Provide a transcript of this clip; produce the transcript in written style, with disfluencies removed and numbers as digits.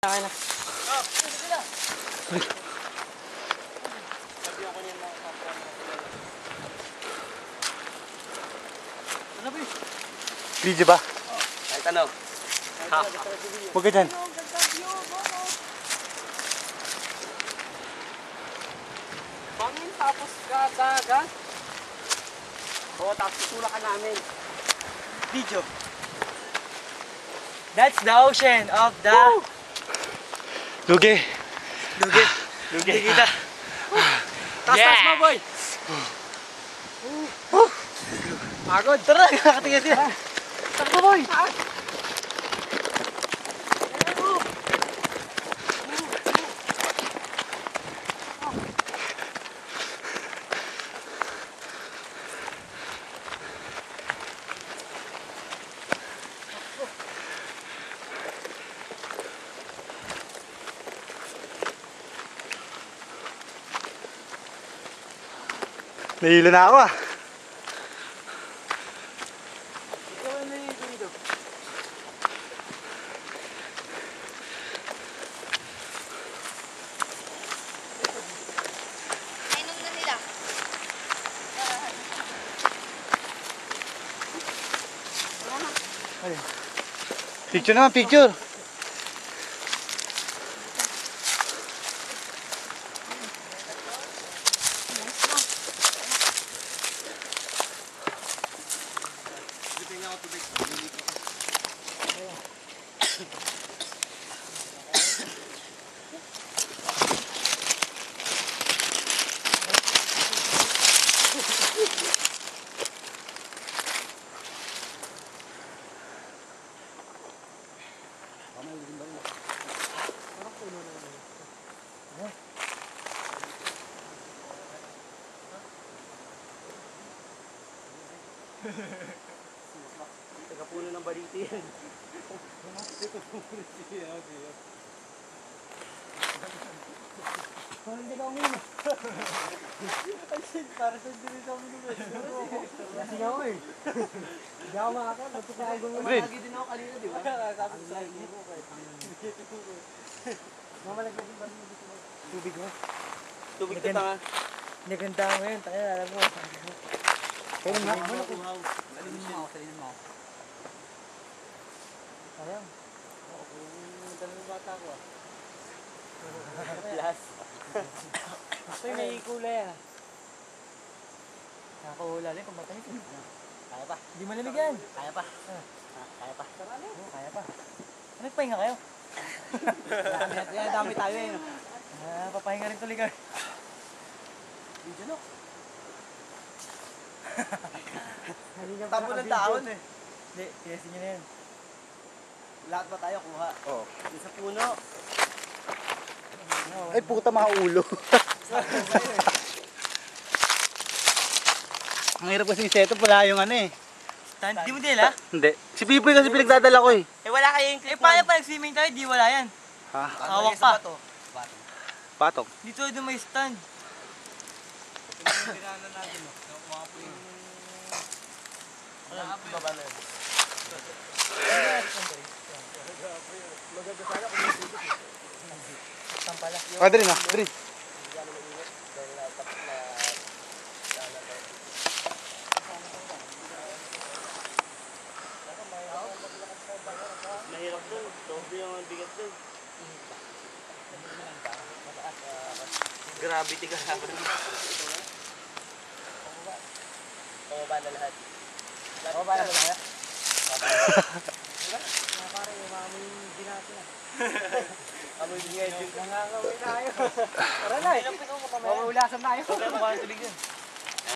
Okay na. Oh, sila. Sabi ako niyan mga kapwa na kilala. Ano ba yun? Video ba? Oh, kahit ano. Huwag ka dyan. Bangin tapos kadagat. Oo, tapos tutulakan namin. Video. That's the ocean of the... Lugi. Lugi. Lugi kita. Taas mo, boy! Pagod. Tara, kakatingin sila. Takbo, boy. Nahilo na ako ah. Ikaw ang nalito dito. Inom na nila. Picture naman, picture. Tagapuno ng baliti yan. Parang hindi ka uminom. Para sa hindi ka uminom. Kasi nga ako eh. Hindi ako makakal. Lagi din ako kanina, di ba? Sabi sa hindi mo kayo. Mamalag na din ba rin dito? Tubig mo? Tubig na tanga. Naganda mo yun. Tayo alam mo. Kaya nga. Salinin mo ako, salinin mo ako. Sayang. Oo, kung dalawang bata ko ah. Plus. Ito yung may kulay ah. Nakakahula rin kung matanis eh. Kaya pa. Hindi malamig yan. Kaya pa. Kaya pa. Oo, kaya pa. Ano nagpahinga kayo? Yan, dami tayo eh. Papahinga rin tuloy kayo. Video no? Tapo ng taon eh. Hindi, tiyasin nyo na yan. Lahat ba tayo kuha? Oo. Yung sa puno. Ay puta mga ulo. Ang hirap kasi yung setup, wala yung ano eh. Stand, di mo dila? Hindi. Si Pipoy kasi pinagdadala ko eh. Eh wala kayo yung clip. Eh paano pa nag-swimming tayo? Di wala yan. Ha? Hawak pa. Patok. Dito doon may stand. Pinagdaanan natin no? Mga po yung... Baba na yun. Maganda sana kung may tubig eh. Tampala. Dali na, dali. Hindi gano'n mainit. Dahil tapos na... Mahirap doon. Doble yung bigat doon. Gravity ka naman. Pababa na lahat. Pababa na ba tayo? Pare, umamoy yung ginati na. Amoy din ngayon. Nangangamoy tayo. Tara na eh. Mamaulasan tayo. Kaya mukha ng tubig yun.